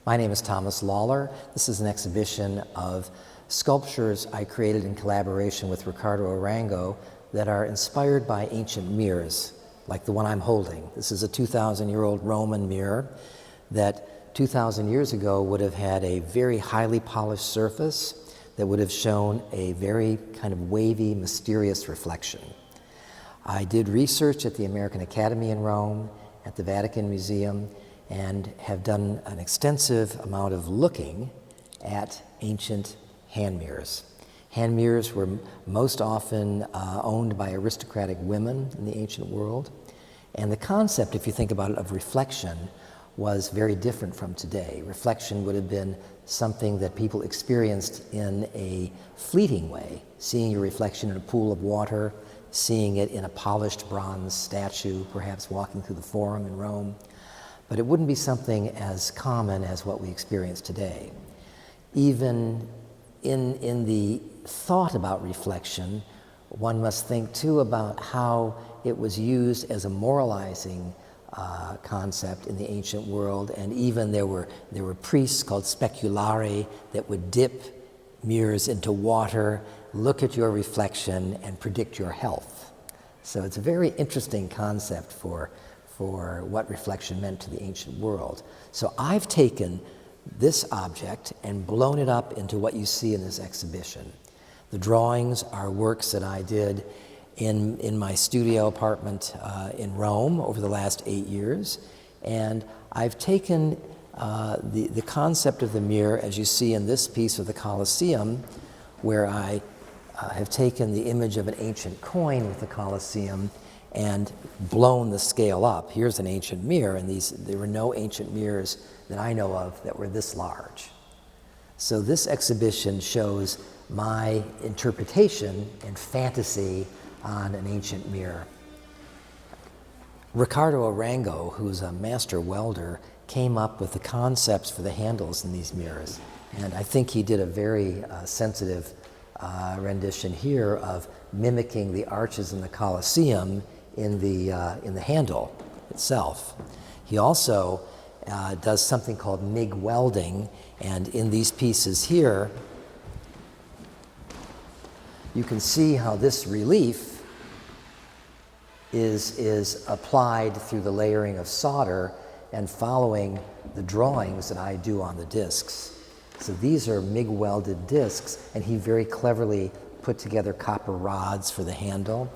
My name is Thomas Lollar. This is an exhibition of sculptures I created in collaboration with Ricardo Arango that are inspired by ancient mirrors, like the one I'm holding. This is a 2,000-year-old Roman mirror that 2,000 years ago would have had a very highly polished surface that would have shown a very kind of wavy, mysterious reflection. I did research at the American Academy in Rome, at the Vatican Museum, and have done an extensive amount of looking at ancient hand mirrors. Hand mirrors were most often owned by aristocratic women in the ancient world, and the concept, if you think about it, of reflection was very different from today. Reflection would have been something that people experienced in a fleeting way, seeing your reflection in a pool of water, seeing it in a polished bronze statue, perhaps walking through the Forum in Rome. But it wouldn't be something as common as what we experience today. Even in the thought about reflection, one must think too about how it was used as a moralizing concept in the ancient world, and even there were priests called speculari that would dip mirrors into water, look at your reflection, and predict your health. So it's a very interesting concept for what reflection meant to the ancient world. So I've taken this object and blown it up into what you see in this exhibition. The drawings are works that I did in my studio apartment in Rome over the last 8 years, and I've taken the concept of the mirror, as you see in this piece of the Colosseum, where I have taken the image of an ancient coin with the Colosseum and blown the scale up. Here's an ancient mirror, and there were no ancient mirrors that I know of that were this large. So this exhibition shows my interpretation and fantasy on an ancient mirror. Ricardo Arango, who's a master welder, came up with the concepts for the handles in these mirrors. And I think he did a very sensitive rendition here of mimicking the arches in the Colosseum in the handle itself. He also does something called MIG welding, and in these pieces here, you can see how this relief is applied through the layering of solder and following the drawings that I do on the discs. So these are MIG welded discs, and he very cleverly put together copper rods for the handle.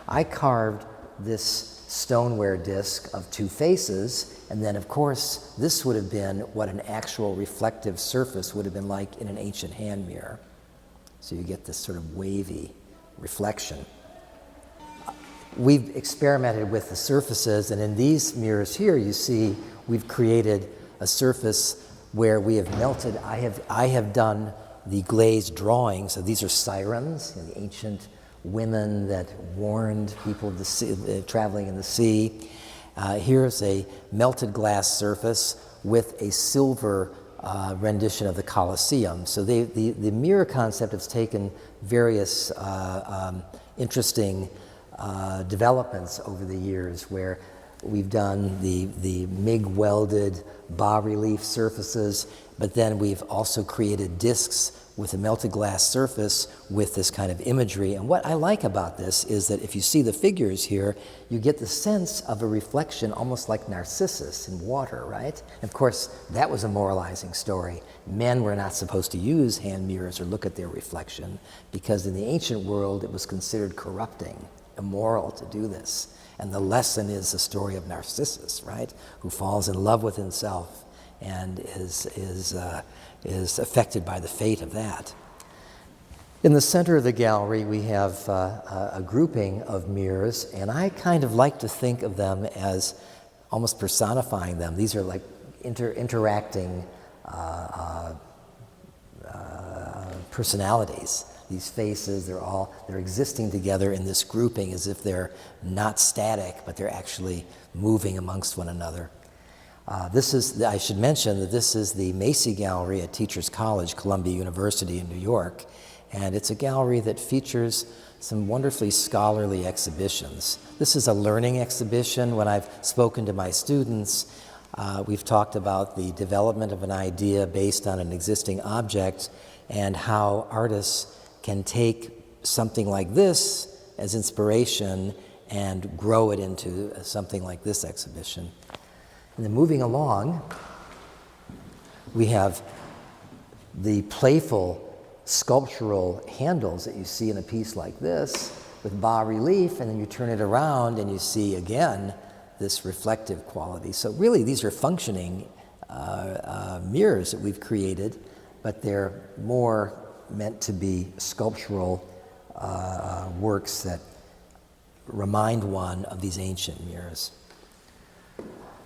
I carved this stoneware disc of 2 faces, and then of course this would have been what an actual reflective surface would have been like in an ancient hand mirror. So you get this sort of wavy reflection. We've experimented with the surfaces, and in these mirrors here you see we've created a surface where we have melted. I have done the glazed drawings. So these are sirens, the ancient women that warned people of the sea, traveling in the sea. Here's a melted glass surface with a silver rendition of the Colosseum. So the mirror concept has taken various interesting developments over the years, where we've done the MIG welded bas-relief surfaces, but then we've also created discs with a melted glass surface with this kind of imagery. And what I like about this is that if you see the figures here, you get the sense of a reflection almost like Narcissus in water, right? And of course, that was a moralizing story. Men were not supposed to use hand mirrors or look at their reflection, because in the ancient world it was considered corrupting, immoral to do this. And the lesson is the story of Narcissus, right? Who falls in love with himself and is affected by the fate of that. In the center of the gallery, we have a grouping of mirrors, and I kind of like to think of them as almost personifying them. These are like interacting personalities. These faces, they're existing together in this grouping as if they're not static, but they're actually moving amongst one another. I should mention that this is the Macy Gallery at Teachers College, Columbia University in New York, And it's a gallery that features some wonderfully scholarly exhibitions. This is a learning exhibition. When I've spoken to my students, we've talked about the development of an idea based on an existing object and how artists can take something like this as inspiration and grow it into something like this exhibition. And then moving along, we have the playful sculptural handles that you see in a piece like this with bas-relief, and then you turn it around and you see again this reflective quality. So really these are functioning mirrors that we've created, but they're more meant to be sculptural works that remind one of these ancient mirrors.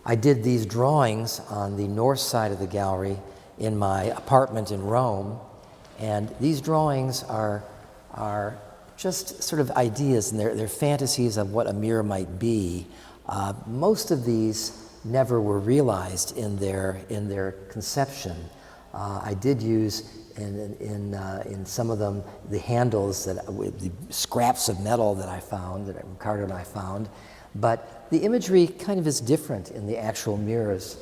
I did these drawings on the north side of the gallery in my apartment in Rome, and these drawings are just sort of ideas, and they're fantasies of what a mirror might be. Most of these never were realized in their conception. I did use in some of them the handles with the scraps of metal that I found, that Ricardo and I found, but the imagery kind of is different in the actual mirrors.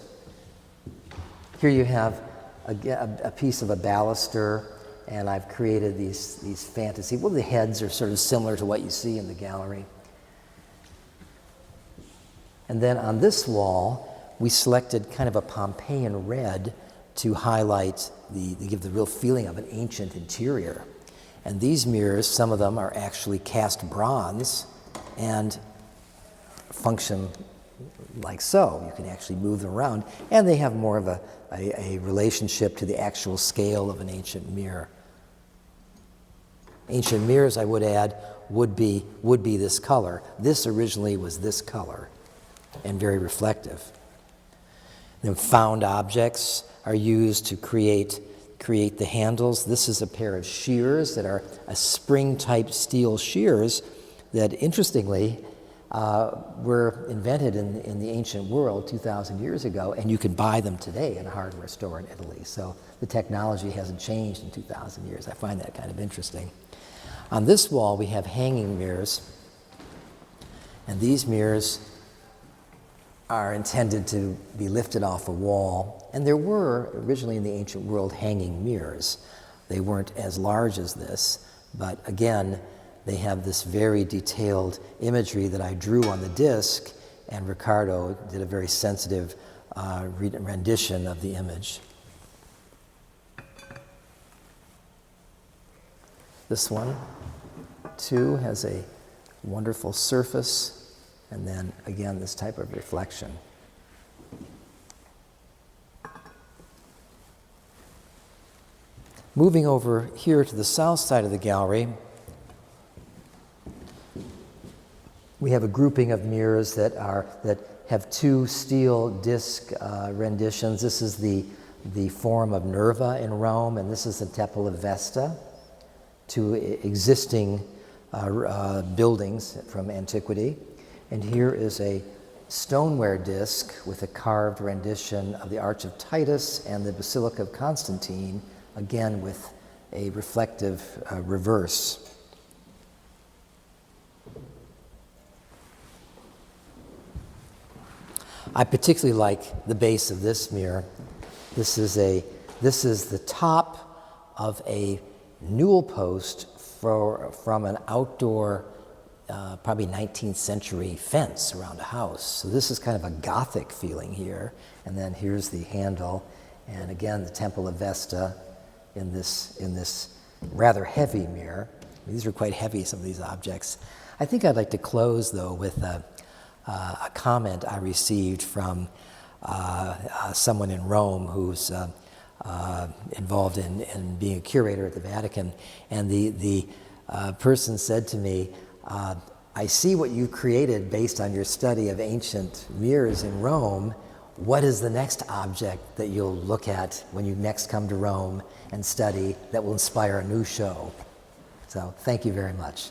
Here you have a piece of a baluster, and I've created these fantasy. Well, the heads are sort of similar to what you see in the gallery. And then on this wall, we selected kind of a Pompeian red to highlight to give the real feeling of an ancient interior. And these mirrors, some of them are actually cast bronze and function like so. You can actually move them around, and they have more of a relationship to the actual scale of an ancient mirror. Ancient mirrors, I would add, would be this color. This originally was this color and very reflective. Then found objects are used to create the handles. This is a pair of shears that are a spring-type steel shears that, interestingly, were invented in the ancient world 2,000 years ago, and you can buy them today in a hardware store in Italy. So the technology hasn't changed in 2,000 years. I find that kind of interesting. On this wall, we have hanging mirrors, and these mirrors are intended to be lifted off a wall, and there were originally in the ancient world hanging mirrors. They weren't as large as this, but again, they have this very detailed imagery that I drew on the disc, and Ricardo did a very sensitive rendition of the image. This one, too, has a wonderful surface, and then, again, this type of reflection. Moving over here to the south side of the gallery, we have a grouping of mirrors that have two steel disc renditions. This is the Forum of Nerva in Rome, and this is the Temple of Vesta, two existing buildings from antiquity. And here is a stoneware disc with a carved rendition of the Arch of Titus and the Basilica of Constantine, again with a reflective reverse. I particularly like the base of this mirror. This is the top of a newel post from an outdoor probably 19th century fence around a house. So this is kind of a Gothic feeling here. And then here's the handle. And again, the Temple of Vesta in this rather heavy mirror. These are quite heavy, some of these objects. I think I'd like to close, though, with a comment I received from someone in Rome who's involved in being a curator at the Vatican. And the person said to me, I see what you created based on your study of ancient mirrors in Rome. What is the next object that you'll look at when you next come to Rome and study that will inspire a new show? So thank you very much.